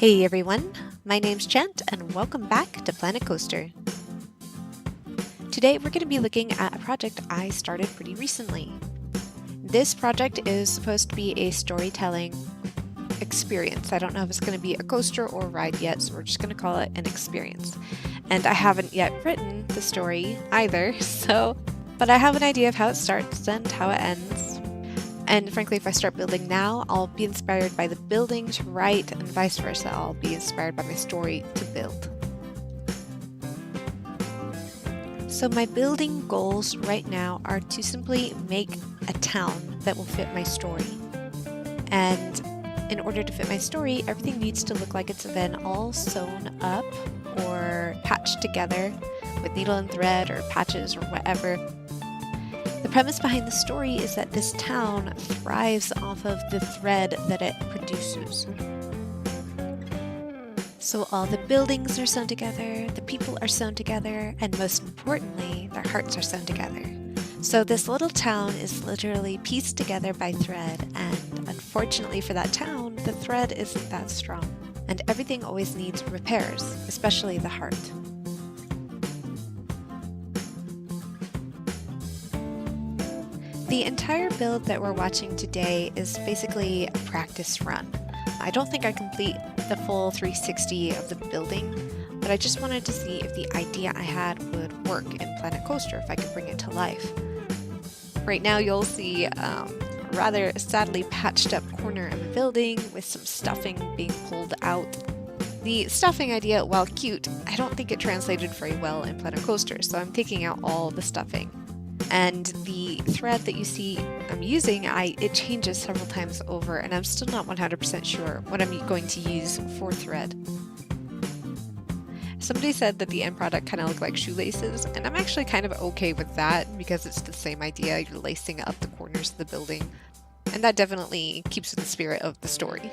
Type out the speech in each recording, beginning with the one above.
Hey everyone, my name's Chant and welcome back to Planet Coaster. Today we're going to be looking at a project I started pretty recently. This project is supposed to be a storytelling experience. I don't know if it's going to be a coaster or a ride yet, so we're just going to call it an experience. And I haven't yet written the story either, but I have an idea of how it starts and how it ends. And frankly, if I start building now, I'll be inspired by the building to write, and vice versa. I'll be inspired by my story to build. So my building goals right now are to simply make a town that will fit my story. And in order to fit my story, everything needs to look like it's been all sewn up or patched together with needle and thread or patches or whatever. The premise behind the story is that this town thrives off of the thread that it produces. So all the buildings are sewn together, the people are sewn together, and most importantly, their hearts are sewn together. So this little town is literally pieced together by thread, and unfortunately for that town, the thread isn't that strong. And everything always needs repairs, especially the heart. The entire build that we're watching today is basically a practice run. I don't think I complete the full 360 of the building, but I just wanted to see if the idea I had would work in Planet Coaster, if I could bring it to life. Right now you'll see a rather sadly patched up corner of a building with some stuffing being pulled out. The stuffing idea, while cute, I don't think it translated very well in Planet Coaster, so I'm taking out all the stuffing. And the thread that you see I'm using, it changes several times over, and I'm still not 100% sure what I'm going to use for thread. Somebody said that the end product kind of looked like shoelaces, and I'm actually kind of okay with that because it's the same idea. You're lacing up the corners of the building, and that definitely keeps with the spirit of the story.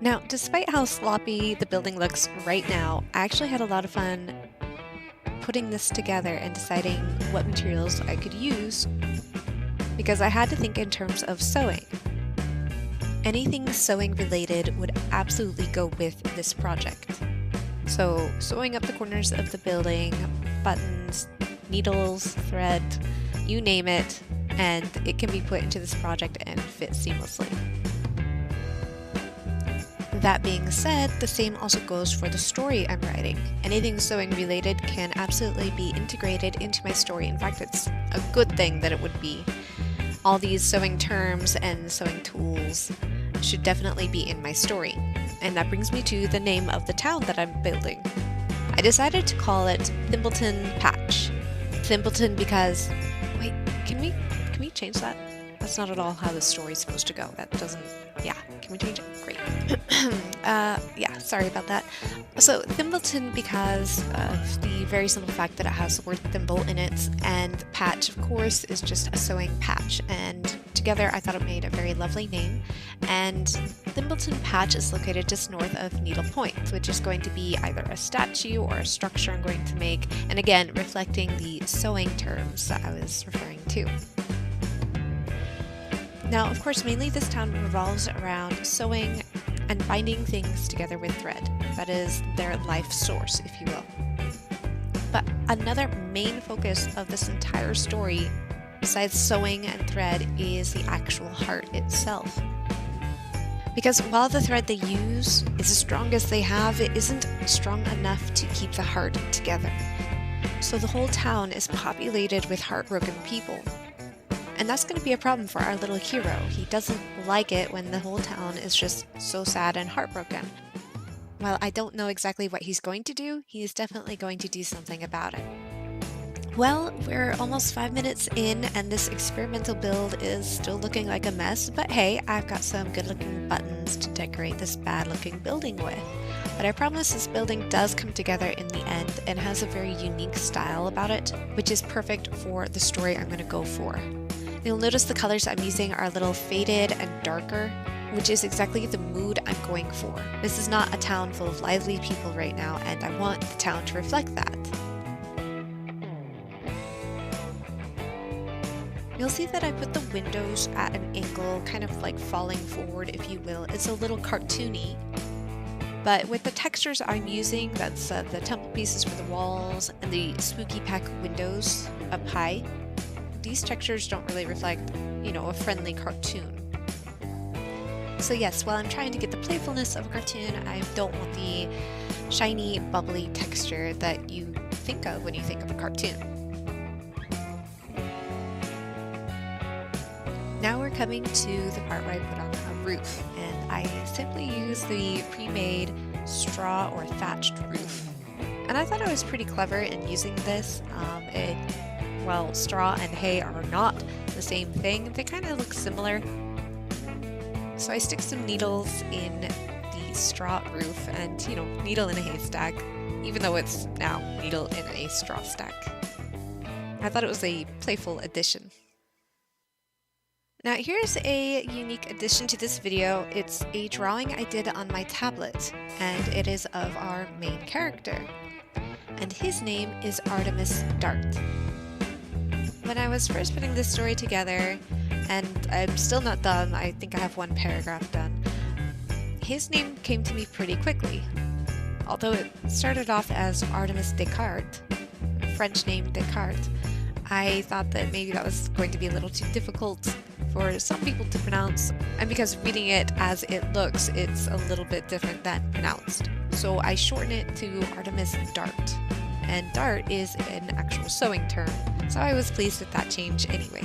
Now, despite how sloppy the building looks right now, I actually had a lot of fun putting this together and deciding what materials I could use because I had to think in terms of sewing. Anything sewing related would absolutely go with this project. So sewing up the corners of the building, buttons, needles, thread, you name it, and it can be put into this project and fit seamlessly. That being said, the same also goes for the story I'm writing. Anything sewing related can absolutely be integrated into my story. In fact, it's a good thing that it would be. All these sewing terms and sewing tools should definitely be in my story. And that brings me to the name of the town that I'm building. I decided to call it Thimbleton Patch. Thimbleton because... Wait, can we change that? That's not at all how the story's supposed to go. That doesn't... Yeah, can we change it? Great. Yeah, sorry about that. So Thimbleton because of the very simple fact that it has the word thimble in it, and patch, of course, is just a sewing patch, and together I thought it made a very lovely name. And Thimbleton Patch is located just north of Needle Point, which is going to be either a statue or a structure I'm going to make, and again, reflecting the sewing terms that I was referring to. Now, of course, mainly this town revolves around sewing and binding things together with thread. That is their life source, if you will. But another main focus of this entire story, besides sewing and thread, is the actual heart itself. Because while the thread they use is as strong as they have, it isn't strong enough to keep the heart together. So the whole town is populated with heartbroken people. And that's going to be a problem for our little hero. He doesn't like it when the whole town is just so sad and heartbroken. While I don't know exactly what he's going to do, he is definitely going to do something about it. Well, we're almost 5 minutes in and this experimental build is still looking like a mess, but hey, I've got some good looking buttons to decorate this bad looking building with. But I promise this building does come together in the end and has a very unique style about it, which is perfect for the story I'm going to go for. You'll notice the colors I'm using are a little faded and darker, which is exactly the mood I'm going for. This is not a town full of lively people right now, and I want the town to reflect that. You'll see that I put the windows at an angle, kind of like falling forward, if you will. It's a little cartoony. But with the textures I'm using, that's the temple pieces for the walls and the spooky pack windows up high, these textures don't really reflect, a friendly cartoon. So yes, while I'm trying to get the playfulness of a cartoon, I don't want the shiny, bubbly texture that you think of when you think of a cartoon. Now we're coming to the part where I put on a roof, and I simply use the pre-made straw or thatched roof. And I thought I was pretty clever in using this. While straw and hay are not the same thing, they kind of look similar. So I stick some needles in the straw roof and, needle in a haystack, even though it's now needle in a straw stack. I thought it was a playful addition. Now here's a unique addition to this video. It's a drawing I did on my tablet, and it is of our main character. And his name is Artemus Dart. When I was first putting this story together, and I'm still not done, I think I have one paragraph done, his name came to me pretty quickly. Although it started off as Artemus Descartes, French name Descartes, I thought that maybe that was going to be a little too difficult for some people to pronounce, and because reading it as it looks, it's a little bit different than pronounced. So I shorten it to Artemus Dart, and Dart is an actual sewing term, so I was pleased with that change anyway.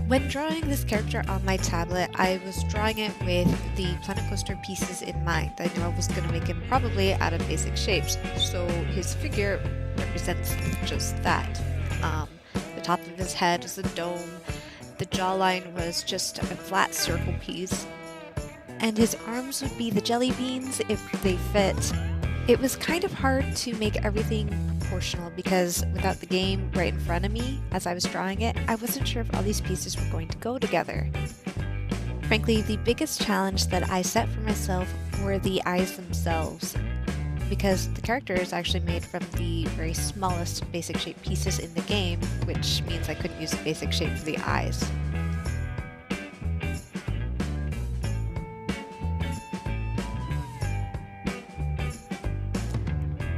When drawing this character on my tablet, I was drawing it with the Planet Coaster pieces in mind. I knew I was going to make him probably out of basic shapes, so his figure represents just that. The top of his head was a dome, the jawline was just a flat circle piece, and his arms would be the jelly beans if they fit. It was kind of hard to make everything proportional because without the game right in front of me as I was drawing it, I wasn't sure if all these pieces were going to go together. Frankly, the biggest challenge that I set for myself were the eyes themselves, because the character is actually made from the very smallest basic shape pieces in the game, which means I couldn't use a basic shape for the eyes.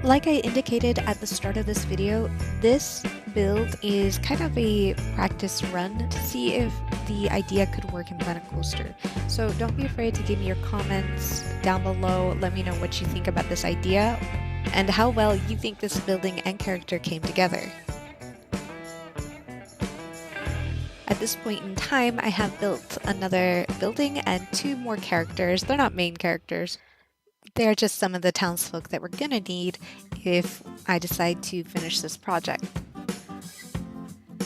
Like I indicated at the start of this video, this build is kind of a practice run to see if the idea could work in Planet Coaster. So don't be afraid to give me your comments down below. Let me know what you think about this idea and how well you think this building and character came together. At this point in time, I have built another building and 2 more characters. They're not main characters. They're just some of the townsfolk that we're gonna need if I decide to finish this project.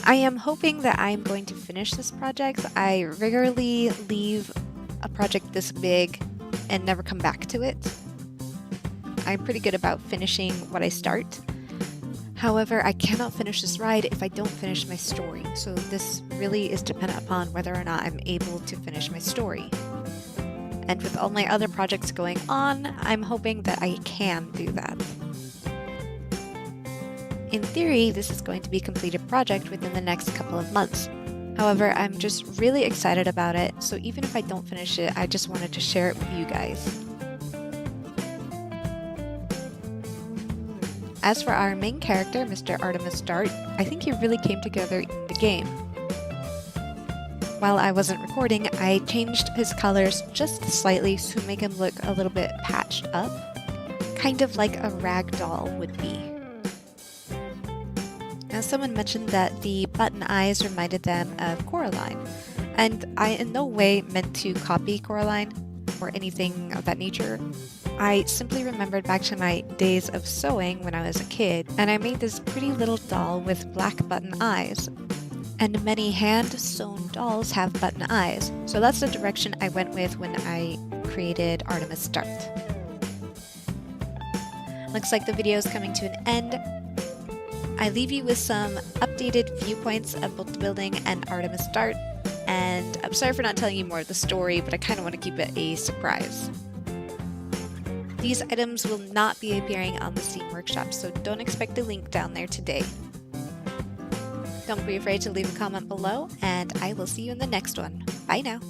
I am hoping that I'm going to finish this project. I regularly leave a project this big and never come back to it. I'm pretty good about finishing what I start. However, I cannot finish this ride if I don't finish my story, so this really is dependent upon whether or not I'm able to finish my story. And with all my other projects going on, I'm hoping that I can do that. In theory, this is going to be a completed project within the next couple of months. However, I'm just really excited about it, so even if I don't finish it, I just wanted to share it with you guys. As for our main character, Mr. Artemus Dart, I think he really came together in the game. While I wasn't recording, I changed his colors just slightly to make him look a little bit patched up, kind of like a rag doll would be. Now, someone mentioned that the button eyes reminded them of Coraline, and I in no way meant to copy Coraline or anything of that nature. I simply remembered back to my days of sewing when I was a kid, and I made this pretty little doll with black button eyes. And many hand-sewn dolls have button eyes, so that's the direction I went with when I created Artemus Dart. Looks like the video is coming to an end. I leave you with some updated viewpoints of both the building and Artemus Dart, and I'm sorry for not telling you more of the story, but I kind of want to keep it a surprise. These items will not be appearing on the Steam Workshop, so don't expect a link down there today. Don't be afraid to leave a comment below, and I will see you in the next one. Bye now.